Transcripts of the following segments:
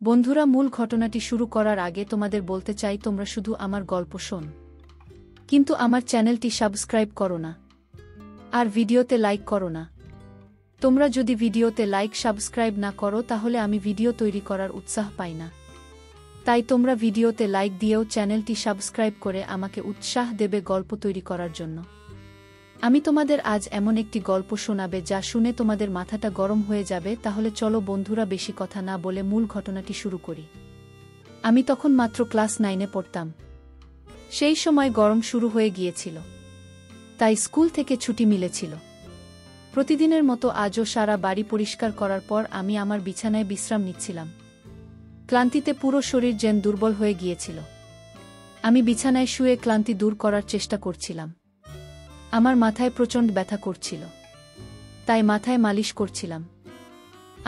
বন্ধুরা, মূল ঘটনাটি শুরু করার আগে তোমাদের বলতে চাই, তোমরা শুধু আমার গল্প শোন, কিন্তু আমার চ্যানেলটি সাবস্ক্রাইব করো না আর ভিডিওতে লাইক করো না। তোমরা যদি ভিডিওতে লাইক সাবস্ক্রাইব না করো তাহলে আমি ভিডিও তৈরি করার উৎসাহ পাই না। তাই তোমরা ভিডিওতে লাইক দিয়েও চ্যানেলটি সাবস্ক্রাইব করে আমাকে উৎসাহ দেবে গল্প তৈরি করার জন্য। আমি তোমাদের আজ এমন একটি গল্প শোনাবে যা শুনে তোমাদের মাথাটা গরম হয়ে যাবে। তাহলে চলো বন্ধুরা, বেশি কথা না বলে মূল ঘটনাটি শুরু করি। আমি তখন মাত্র ক্লাস 9-এ পড়তাম। সেই সময় গরম শুরু হয়ে গিয়েছিল, তাই স্কুল থেকে ছুটি মিলেছিল। প্রতিদিনের মতো আজও সারা বাড়ি পরিষ্কার করার পর আমি আমার বিছানায় বিশ্রাম নিচ্ছিলাম। ক্লান্তিতে পুরো শরীর যেন দুর্বল হয়ে গিয়েছিল। আমি বিছানায় শুয়ে ক্লান্তি দূর করার চেষ্টা করছিলাম। আমার মাথায় প্রচণ্ড ব্যথা করছিল, তাই মাথায় মালিশ করছিলাম।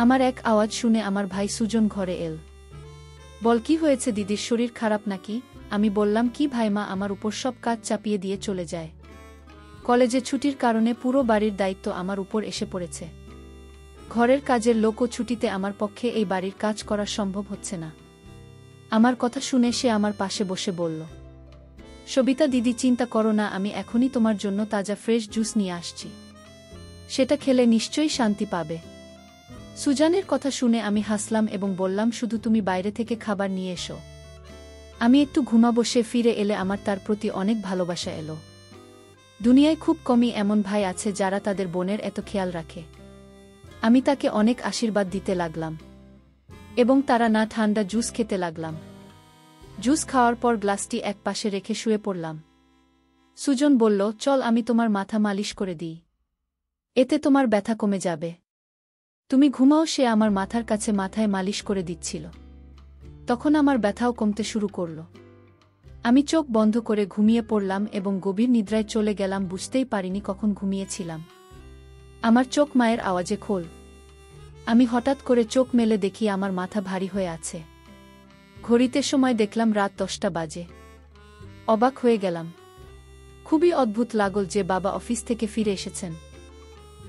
আমার এক আওয়াজ শুনে আমার ভাই সুজন ঘরে এল। বল, কি হয়েছে দিদির, শরীর খারাপ নাকি? আমি বললাম, কি ভাইমা আমার উপর সব কাজ চাপিয়ে দিয়ে চলে যায়। কলেজে ছুটির কারণে পুরো বাড়ির দায়িত্ব আমার উপর এসে পড়েছে। ঘরের কাজের লোকও ছুটিতে, আমার পক্ষে এই বাড়ির কাজ করা সম্ভব হচ্ছে না। আমার কথা শুনে সে আমার পাশে বসে বলল, সবিতা দিদি, চিন্তা করো না, আমি এখনই তোমার জন্য তাজা ফ্রেশ জুস নিয়ে আসছি। সেটা খেলে নিশ্চয়ই শান্তি পাবে। সুজানের কথা শুনে আমি হাসলাম এবং বললাম, শুধু তুমি বাইরে থেকে খাবার নিয়ে এসো, আমি একটু ঘুমাবো। সে ফিরে এলে আমার তার প্রতি অনেক ভালোবাসা এলো। দুনিয়ায় খুব কমই এমন ভাই আছে যারা তাদের বোনের এত খেয়াল রাখে। আমি তাকে অনেক আশীর্বাদ দিতে লাগলাম এবং তারা না ঠান্ডা জুস খেতে লাগলাম। জুস খাওয়ার পর গ্লাসটি এক পাশে রেখে শুয়ে পড়লাম। সুজন বলল, চল আমি তোমার মাথা মালিশ করে দিই, এতে তোমার ব্যথা কমে যাবে। তুমি ঘুমাও। সে আমার মাথার কাছে মাথায় মালিশ করে দিচ্ছিল। তখন আমার ব্যথাও কমতে শুরু করল। আমি চোখ বন্ধ করে ঘুমিয়ে পড়লাম এবং গভীর নিদ্রায় চলে গেলাম। বুঝতেই পারিনি কখন ঘুমিয়েছিলাম। আমার চোখ মায়ের আওয়াজে খোল। আমি হঠাৎ করে চোখ মেলে দেখি আমার মাথা ভারী হয়ে আছে। ঘড়িতে সময় দেখলাম রাত 10টা বাজে। অবাক হয়ে গেলাম। খুবই অদ্ভুত লাগল যে বাবা অফিস থেকে ফিরে এসেছেন।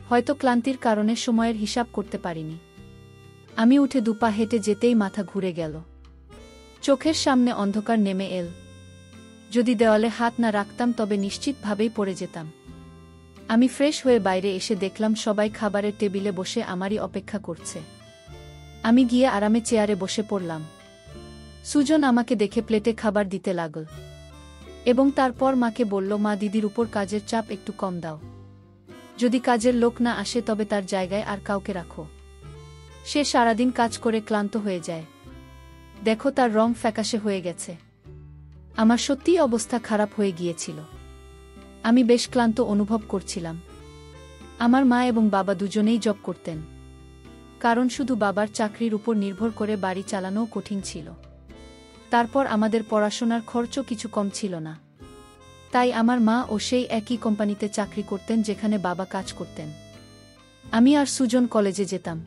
হয়তো ক্লান্তির কারণে সময়ের হিসাব করতে পারিনি। আমি উঠে দুপা হেঁটে যেতেই মাথা ঘুরে গেল। চোখের সামনে অন্ধকার নেমে এল। যদি দেওয়ালে হাত না রাখতাম তবে নিশ্চিতভাবেই পড়ে যেতাম। আমি ফ্রেশ হয়ে বাইরে এসে দেখলাম সবাই খাবারের টেবিলে বসে আমারই অপেক্ষা করছে। আমি গিয়ে আরামে চেয়ারে বসে পড়লাম। সুজন আমাকে দেখে প্লেটে খাবার দিতে লাগল এবং তারপর মাকে বলল, মা, দিদির উপর কাজের চাপ একটু কম দাও। যদি কাজের লোক না আসে তবে তার জায়গায় আর কাউকে রাখো। সে সারাদিন কাজ করে ক্লান্ত হয়ে যায়। দেখো, তার রং ফ্যাকাশে হয়ে গেছে। আমার সত্যিই অবস্থা খারাপ হয়ে গিয়েছিল। আমি বেশ ক্লান্ত অনুভব করছিলাম। আমার মা এবং বাবা দুজনেই জব করতেন, কারণ শুধু বাবার চাকরির উপর নির্ভর করে বাড়ি চালানোও কঠিন ছিল। তারপর আমাদের পড়াশোনার খরচও কিছু কম ছিল না। তাই আমার মা ও সেই একই কোম্পানিতে চাকরি করতেন যেখানে বাবা কাজ করতেন। আমি আর সুজন কলেজে যেতাম,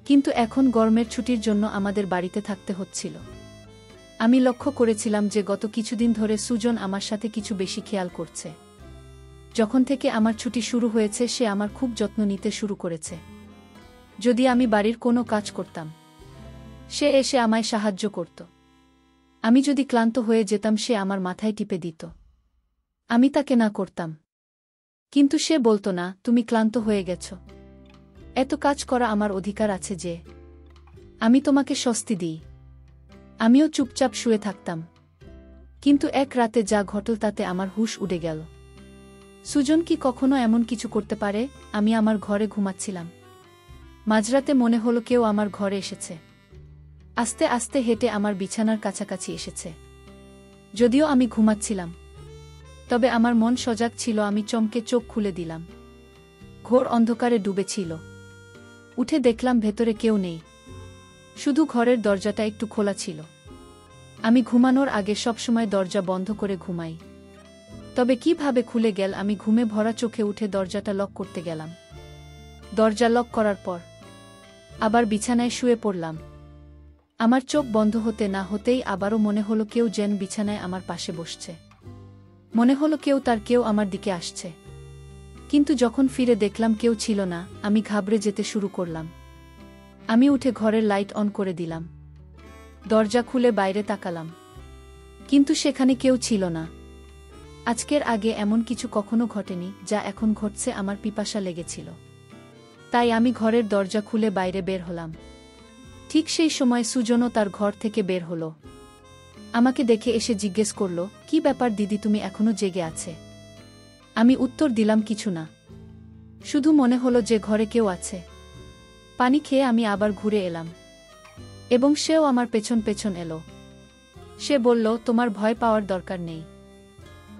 কিন্তু এখন গরমের ছুটির জন্য আমাদের বাড়িতে থাকতে হচ্ছিল। আমি লক্ষ্য করেছিলাম যে গত কিছুদিন ধরে সুজন আমার সাথে কিছু বেশি খেয়াল করছে। যখন থেকে আমার ছুটি শুরু হয়েছে সে আমার খুব যত্ন নিতে শুরু করেছে। যদি আমি বাড়ির কোনো কাজ করতাম, সে এসে আমায় সাহায্য করত। আমি যদি ক্লান্ত হয়ে যেতাম সে আমার মাথায় টিপে দিত। আমি তাকে না করতাম, কিন্তু সে বলতো না, তুমি ক্লান্ত হয়ে গেছ, এত কাজ করা আমার অধিকার আছে যে আমি তোমাকে স্বস্তি দিই। আমিও চুপচাপ শুয়ে থাকতাম। কিন্তু এক রাতে যা ঘটল তাতে আমার হুঁশ উড়ে গেল। সুজন কি কখনো এমন কিছু করতে পারে? আমি আমার ঘরে ঘুমাচ্ছিলাম। মাঝরাতে মনে হলো কেউ আমার ঘরে এসেছে। আস্তে আস্তে হেঁটে আমার বিছানার কাছাকাছি এসেছে। যদিও আমি ঘুমাচ্ছিলাম, তবে আমার মন সজাগ ছিল। আমি চমকে চোখ খুলে দিলাম। ঘোর অন্ধকারে ডুবেছিল। উঠে দেখলাম ভেতরে কেউ নেই, শুধু ঘরের দরজাটা একটু খোলা ছিল। আমি ঘুমানোর আগে সবসময় দরজা বন্ধ করে ঘুমাই, তবে কিভাবে খুলে গেল? আমি ঘুমে ভরা চোখে উঠে দরজাটা লক করতে গেলাম। দরজা লক করার পর আবার বিছানায় শুয়ে পড়লাম। আমার চোখ বন্ধ হতে না হতেই আবারও মনে হলো কেউ যেন বিছানায় আমার পাশে বসছে। মনে হলো কেউ আমার দিকে আসছে। কিন্তু যখন ফিরে দেখলাম কেউ ছিল না, আমি ঘাবড়ে যেতে শুরু করলাম। আমি উঠে ঘরের লাইট অন করে দিলাম। দরজা খুলে বাইরে তাকালাম, কিন্তু সেখানে কেউ ছিল না। আজকের আগে এমন কিছু কখনো ঘটেনি, যা এখন ঘটছে। আমার পিপাসা লেগেছিল, তাই আমি ঘরের দরজা খুলে বাইরে বের হলাম। ঠিক সেই সময় সুজনও তার ঘর থেকে বের হলো। আমাকে দেখে এসে জিজ্ঞেস করল, কি ব্যাপার দিদি, তুমি এখনো জেগে আছে? আমি উত্তর দিলাম, কিছু না, শুধু মনে হলো যে ঘরে কেউ আছে। পানি খেয়ে আমি আবার ঘুরে এলাম এবং সেও আমার পেছন পেছন এলো। সে বলল, তোমার ভয় পাওয়ার দরকার নেই,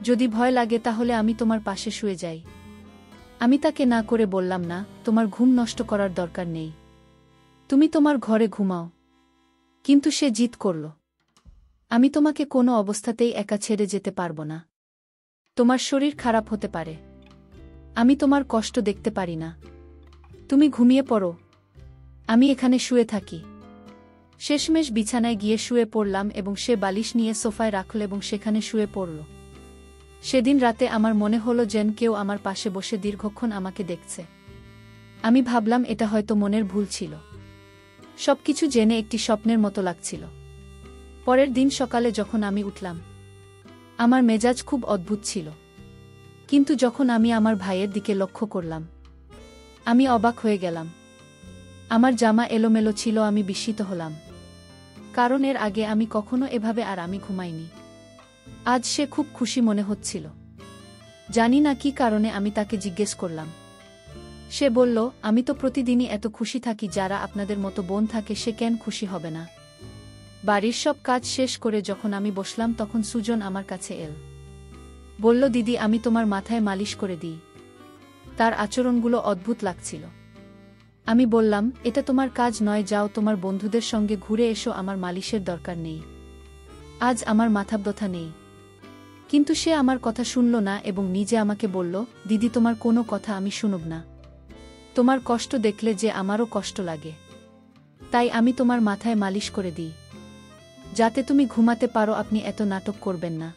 যদি ভয় লাগে তাহলে আমি তোমার পাশে শুয়ে যাই। আমি তাকে না করে বললাম, না, তোমার ঘুম নষ্ট করার দরকার নেই, তুমি তোমার ঘরে ঘুমাও। কিন্তু সে জিদ করল, আমি তোমাকে কোনো অবস্থাতেই একা ছেড়ে যেতে পারবো না, তোমার শরীর খারাপ হতে পারে, আমি তোমার কষ্ট দেখতে পারি না, তুমি ঘুমিয়ে পড়ো, আমি এখানে শুয়ে থাকি। শেষমেশ বিছানায় গিয়ে শুয়ে পড়লাম এবং সে বালিশ নিয়ে সোফায় রাখল এবং সেখানে শুয়ে পড়ল। সেদিন রাতে আমার মনে হলো যেন কেউ আমার পাশে বসে দীর্ঘক্ষণ আমাকে দেখছে। আমি ভাবলাম এটা হয়তো মনের ভুল ছিল। সবকিছু জেনে একটি স্বপ্নের মতো লাগছিল। পরের দিন সকালে যখন আমি উঠলাম, আমার মেজাজ খুব অদ্ভুত ছিল। কিন্তু যখন আমি আমার ভাইয়ের দিকে লক্ষ্য করলাম, আমি অবাক হয়ে গেলাম। আমার জামা এলোমেলো ছিল। আমি বিস্মিত হলাম, কারণ এর আগে আমি কখনো এভাবে আর আমি ঘুমাইনি। আজ সে খুব খুশি মনে হচ্ছিল। জানি না কি কারণে আমি তাকে জিজ্ঞেস করলাম। সে বলল, আমি তো প্রতিদিনই এত খুশি থাকি, যারা আপনাদের মতো বোন থাকে সে কেন খুশি হবে না? বাড়ির সব কাজ শেষ করে যখন আমি বসলাম তখন সুজন আমার কাছে এল। বলল, দিদি, আমি তোমার মাথায় মালিশ করে দিই। তার আচরণগুলো অদ্ভুত লাগছিল। আমি বললাম, এটা তোমার কাজ নয়, যাও তোমার বন্ধুদের সঙ্গে ঘুরে এসো, আমার মালিশের দরকার নেই, আজ আমার মাথা ব্যথা নেই। কিন্তু সে আমার কথা শুনল না এবং নিজে আমাকে বলল, দিদি, তোমার কোনো কথা আমি শুনব না, তোমার কষ্ট দেখলে যে আমারও কষ্ট লাগে, তাই আমি তোমার মাথায় মালিশ করে দিই, যাতে তুমি ঘুমাতে পারো। আপনি এত নাটক করবেন না,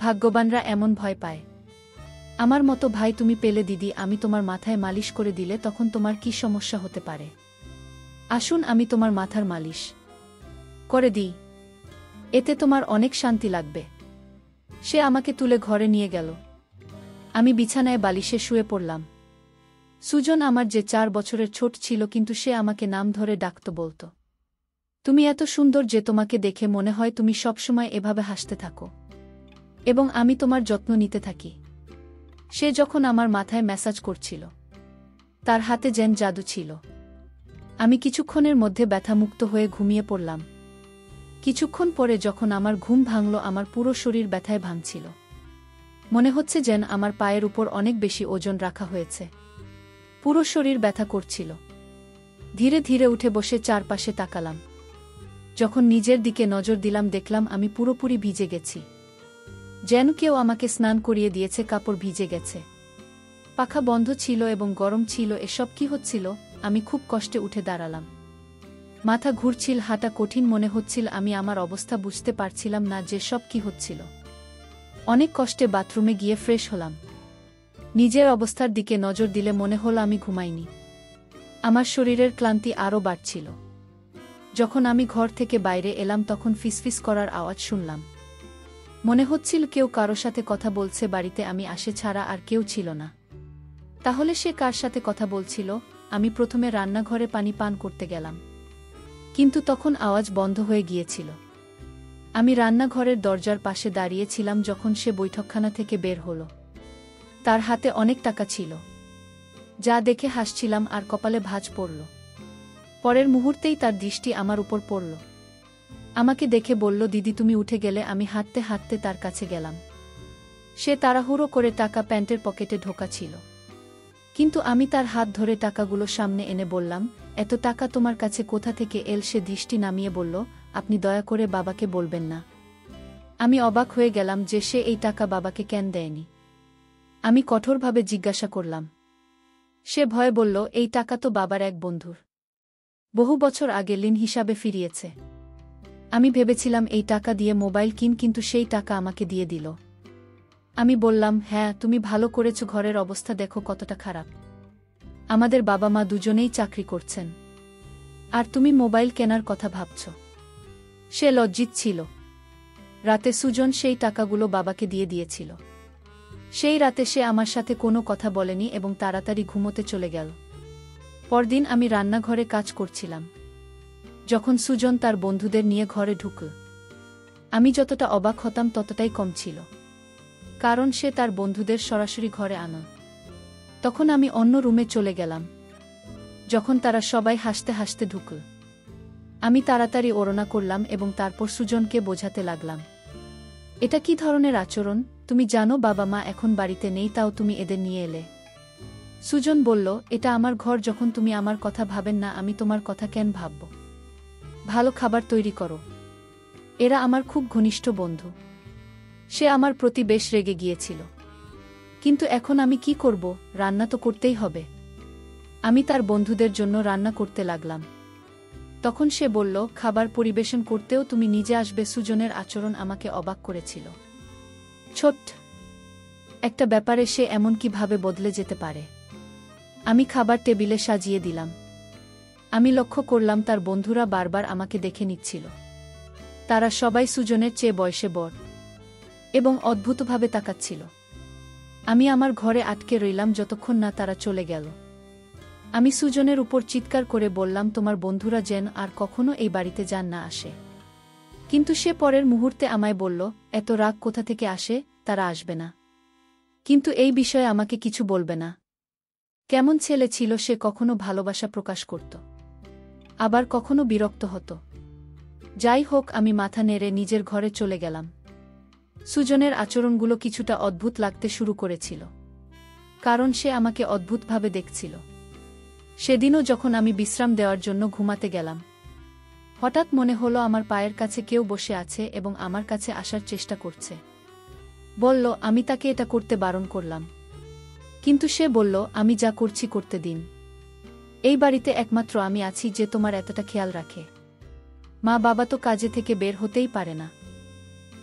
ভাগ্যবানরা এমন ভয় পায়। আমার মতো ভাই তুমি পেলে দিদি, আমি তোমার মাথায় মালিশ করে দিলে তখন তোমার কি সমস্যা হতে পারে? আসুন, আমি তোমার মাথার মালিশ করে দিই, এতে তোমার অনেক শান্তি লাগবে। সে আমাকে তুলে ঘরে নিয়ে গেল। আমি বিছানায় বালিশে শুয়ে পড়লাম। সুজন আমার যে 4 বছরের ছোট ছিল, কিন্তু সে আমাকে নাম ধরে ডাকত, বলতো, তুমি এত সুন্দর যে তোমাকে দেখে মনে হয় তুমি সবসময় এভাবে হাসতে থাকো এবং আমি তোমার যত্ন নিতে থাকি। সে যখন আমার মাথায় ম্যাসাজ করছিল, তার হাতে যেন জাদু ছিল। আমি কিছুক্ষণের মধ্যে ব্যথামুক্ত হয়ে ঘুমিয়ে পড়লাম। কিছুক্ষণ পরে যখন আমার ঘুম ভাঙল, আমার পুরো শরীর ব্যথায় ভাঙছিল। মনে হচ্ছে যেন আমার পায়ের উপর অনেক বেশি ওজন রাখা হয়েছে। পুরো শরীর ব্যথা করছিল। ধীরে ধীরে উঠে বসে চারপাশে তাকালাম। যখন নিজের দিকে নজর দিলাম, দেখলাম আমি পুরোপুরি ভিজে গেছি। যেন কেউ আমাকে স্নান করিয়ে দিয়েছে, কাপড় ভিজে গেছে, পাখা বন্ধ ছিল এবং গরম ছিল। এসব কি হচ্ছিল? আমি খুব কষ্টে উঠে দাঁড়ালাম। মাথা ঘুরছিল, হাঁটা কঠিন মনে হচ্ছিল। আমি আমার অবস্থা বুঝতে পারছিলাম না যে সব কি হচ্ছিল। অনেক কষ্টে বাথরুমে গিয়ে ফ্রেশ হলাম। নিজের অবস্থার দিকে নজর দিলে মনে হলো আমি ঘুমাইনি। আমার শরীরের ক্লান্তি আরও বাড়ছিল। যখন আমি ঘর থেকে বাইরে এলাম তখন ফিসফিস করার আওয়াজ শুনলাম। মনে হচ্ছিল কেউ কারো সাথে কথা বলছে। বাড়িতে আমি আসে ছাড়া আর কেউ ছিল না। তাহলে সে কার সাথে কথা বলছিল? আমি প্রথমে রান্নাঘরে পানি পান করতে গেলাম, কিন্তু তখন আওয়াজ বন্ধ হয়ে গিয়েছিল। আমি রান্নাঘরের দরজার পাশে দাঁড়িয়েছিলাম যখন সে বৈঠকখানা থেকে বের হলো। তার হাতে অনেক টাকা ছিল, যা দেখে হাসছিলাম আর কপালে ভাঁজ পড়ল। পরের মুহূর্তেই তার দৃষ্টি আমার উপর পড়ল। আমাকে দেখে বলল, দিদি, তুমি উঠে গেলে। আমি হাঁটতে হাঁটতে তার কাছে গেলাম। সে তাড়াহুড়ো করে টাকা প্যান্টের পকেটে ঢোকাছিল, কিন্তু আমি তার হাত ধরে টাকাগুলো সামনে এনে বললাম, এত টাকা তোমার কাছে কোথা থেকে এল? সে দৃষ্টি নামিয়ে বলল, আপনি দয়া করে বাবাকে বলবেন না। আমি অবাক হয়ে গেলাম যে সে এই টাকা বাবাকে কেন দেয়নি। আমি কঠোরভাবে জিজ্ঞাসা করলাম। সে ভয়ে বলল, এই টাকা তো বাবার এক বন্ধুর, বহু বছর আগে ঋণ হিসাবে ফিরিয়েছে। আমি ভেবেছিলাম এই টাকা দিয়ে মোবাইল কিন, কিন্তু সেই টাকা আমাকে দিয়ে দিল। আমি বললাম, হ্যাঁ, তুমি ভালো করেছ। ঘরের অবস্থা দেখো কতটা খারাপ। আমাদের বাবা মা দুজনেই চাকরি করছেন, আর তুমি মোবাইল কেনার কথা ভাবছ। সে লজ্জিত ছিল। রাতে সুজন সেই টাকাগুলো বাবাকে দিয়ে দিয়েছিল। সেই রাতে সে আমার সাথে কোনো কথা বলেনি এবং তাড়াতাড়ি ঘুমোতে চলে গেল। পরদিন আমি রান্নাঘরে কাজ করছিলাম, যখন সুজন তার বন্ধুদের নিয়ে ঘরে ঢুকল। আমি যতটা অবাক হতাম ততটাই কম ছিল, কারণ সে তার বন্ধুদের সরাসরি ঘরে আনা। তখন আমি অন্য রুমে চলে গেলাম। যখন তারা সবাই হাসতে হাসতে ঢুকল, আমি তাড়াতাড়ি ওড়না করলাম এবং তারপর সুজনকে বোঝাতে লাগলাম, এটা কি ধরনের আচরণ? তুমি জানো বাবা মা এখন বাড়িতে নেই, তাও তুমি এদের নিয়ে এলে। সুজন বলল, এটা আমার ঘর, যখন তুমি আমার কথা ভাবেন না আমি তোমার কথা কেন ভাবব? ভালো খাবার তৈরি করো। এরা আমার খুব ঘনিষ্ঠ বন্ধু। সে আমার প্রতি বেশ রেগে গিয়েছিল, কিন্তু এখন আমি কি করব? রান্না তো করতেই হবে। আমি তার বন্ধুদের জন্য রান্না করতে লাগলাম। তখন সে বলল, খাবার পরিবেশন করতেও তুমি নিজে আসবে? সুজনের আচরণ আমাকে অবাক করেছিল। ছোট্ট একটা ব্যাপারে সে এমন কিভাবে বদলে যেতে পারে। আমি খাবার টেবিলে সাজিয়ে দিলাম। আমি লক্ষ্য করলাম তার বন্ধুরা বারবার আমাকে দেখে নিচ্ছিল। তারা সবাই সুজনের চেয়ে বয়সে বড় এবং অদ্ভুতভাবে তাকাচ্ছিল। আমি আমার ঘরে আটকে রইলাম যতক্ষণ না তারা চলে গেল। আমি সুজনের উপর চিৎকার করে বললাম, তোমার বন্ধুরা যেন আর কখনো এই বাড়িতে যান না আসে। কিন্তু সে পরের মুহূর্তে আমায় বলল, এত রাগ কোথা থেকে আসে? তারা আসবে না, কিন্তু এই বিষয়ে আমাকে কিছু বলবে না। কেমন ছেলে ছিল সে! কখনো ভালোবাসা প্রকাশ করত, আবার কখনো বিরক্ত হতো। যাই হোক, আমি মাথা নেড়ে নিজের ঘরে চলে গেলাম। সুজনের আচরণগুলো কিছুটা অদ্ভুত লাগতে শুরু করেছিল, কারণ সে আমাকে অদ্ভুতভাবে দেখছিল। সেদিনও যখন আমি বিশ্রাম দেওয়ার জন্য ঘুমাতে গেলাম, হঠাৎ মনে হলো আমার পায়ের কাছে কেউ বসে আছে এবং আমার কাছে আসার চেষ্টা করছে। বলল, আমি তাকে এটা করতে বারণ করলাম, কিন্তু সে বলল, আমি যা করছি করতে দিন। এই বাড়িতে একমাত্র আমি আছি যে তোমার এতটা খেয়াল রাখে। মা বাবা তো কাজে থেকে বের হতেই পারে না,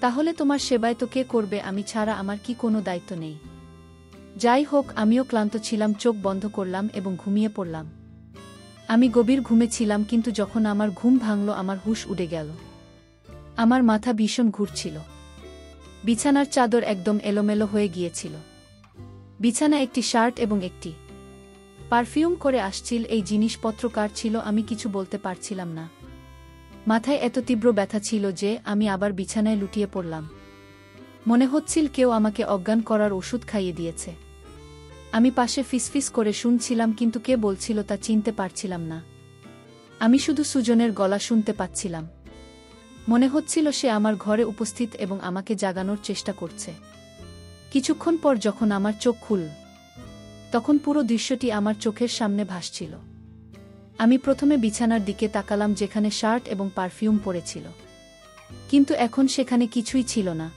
তাহলে তোমার সেবায় তো কে করবে? আমি ছাড়া আমার কি কোনো দায়িত্ব নেই? যাই হোক, আমিও ক্লান্ত ছিলাম। চোখ বন্ধ করলাম এবং ঘুমিয়ে পড়লাম। আমি গভীর ঘুমে ছিলাম, কিন্তু যখন আমার ঘুম ভাঙল আমার হুঁশ উড়ে গেল। আমার মাথা ভীষণ ঘুরছিল। বিছানার চাদর একদম এলোমেলো হয়ে গিয়েছিল। বিছানা একটি শার্ট এবং একটি পারফিউম করে আসছিল। এই জিনিসপত্র কার ছিল আমি কিছু বলতে পারছিলাম না। মাথায় এত তীব্র ব্যথা ছিল যে আমি আবার বিছানায় লুটিয়ে পড়লাম। মনে হচ্ছিল কেউ আমাকে অজ্ঞান করার ওষুধ খাইয়ে দিয়েছে। আমি পাশে ফিসফিস করে শুনছিলাম, কিন্তু কে বলছিল তা চিনতে পারছিলাম না। আমি শুধু সুজনের গলা শুনতে পাচ্ছিলাম। মনে হচ্ছিল সে আমার ঘরে উপস্থিত এবং আমাকে জাগানোর চেষ্টা করছে। কিছুক্ষণ পর যখন আমার চোখ খুলল, তখন পুরো দৃশ্যটি আমার চোখের সামনে ভাসছিল। আমি প্রথমে বিছানার দিকে তাকালাম যেখানে শার্ট এবং পারফিউম পড়েছিল, কিন্তু এখন সেখানে কিছুই ছিল না।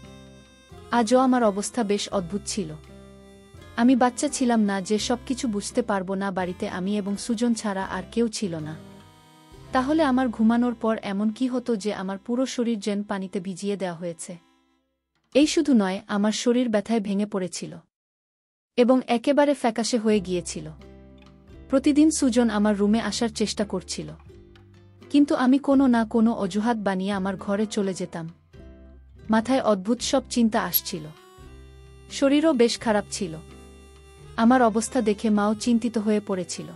আজও আমার অবস্থা বেশ অদ্ভুত ছিল। আমি বাচ্চা ছিলাম না যে সবকিছু বুঝতে পারবো না। বাড়িতে আমি এবং সুজন ছাড়া আর কেউ ছিল না। তাহলে আমার ঘুমানোর পর এমন কি হতো যে আমার পুরো শরীর যেন পানিতে ভিজিয়ে দেওয়া হয়েছে? এই শুধু নয়, আমার শরীর ব্যথায় ভেঙে পড়েছিল এবং একেবারে ফ্যাকাশে হয়ে গিয়েছিল। প্রতিদিন সুজন আমার রুমে আসার চেষ্টা করছিল, কিন্তু আমি কোনো না কোনো অজুহাত বানিয়ে আমার ঘরে চলে যেতাম। মাথায় অদ্ভুত সব চিন্তা আসছিল। শরীরও বেশ খারাপ ছিল। আমার অবস্থা দেখে মাও চিন্তিত হয়ে পড়েছিল।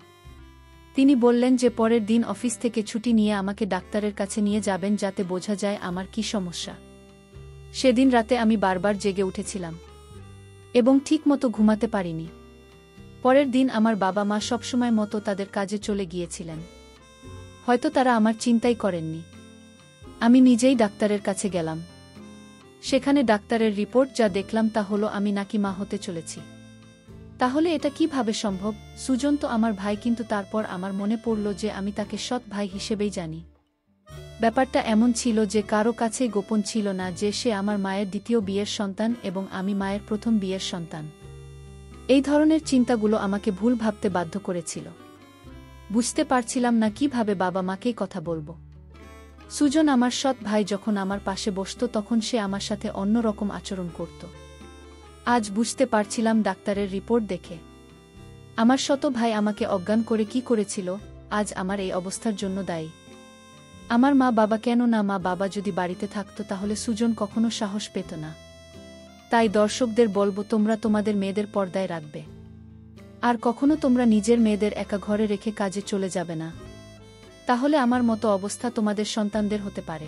তিনি বললেন যে পরের দিন অফিস থেকে ছুটি নিয়ে আমাকে ডাক্তারের কাছে নিয়ে যাবেন, যাতে বোঝা যায় আমার কি সমস্যা। সেদিন রাতে আমি বারবার জেগে উঠেছিলাম এবং ঠিকমতো ঘুমাতে পারিনি। পরের দিন আমার বাবা মা সবসময় মতো তাদের কাজে চলে গিয়েছিলেন। হয়তো তারা আমার চিন্তাই করেননি। আমি নিজেই ডাক্তারের কাছে গেলাম। সেখানে ডাক্তারের রিপোর্ট যা দেখলাম তা হলো আমি নাকি মা হতে চলেছি। তাহলে এটা কিভাবে সম্ভব? সুজন তো আমার ভাই, কিন্তু তারপর আমার মনে পড়ল যে আমি তাকে সৎ ভাই হিসেবেই জানি। ব্যাপারটা এমন ছিল যে কারো কাছেই গোপন ছিল না যে সে আমার মায়ের দ্বিতীয় বিয়ের সন্তান এবং আমি মায়ের প্রথম বিয়ের সন্তান। এই ধরনের চিন্তাগুলো আমাকে ভুল ভাবতে বাধ্য করেছিল। বুঝতে পারছিলাম না কিভাবে বাবা মাকেই কথা বলবো। সুজন আমার সৎ ভাই যখন আমার পাশে বসত তখন সে আমার সাথে অন্য রকম আচরণ করত। আজ বুঝতে পারছিলাম ডাক্তারের রিপোর্ট দেখে আমার সৎ ভাই আমাকে অজ্ঞান করে কি করেছিল, আজ আমার এই অবস্থার জন্য দায়ী। আমার মা বাবা কেন না, মা বাবা যদি বাড়িতে থাকতো তাহলে সুজন কখনো সাহস পেত না। তাই দর্শকদের বলবো, তোমরা তোমাদের মেয়েদের পর্দায় রাখবে। আর কখনো তোমরা নিজের মেয়েদের একা ঘরে রেখে কাজে চলে যাবে না। তাহলে আমার মতো অবস্থা তোমাদের সন্তানদের হতে পারে।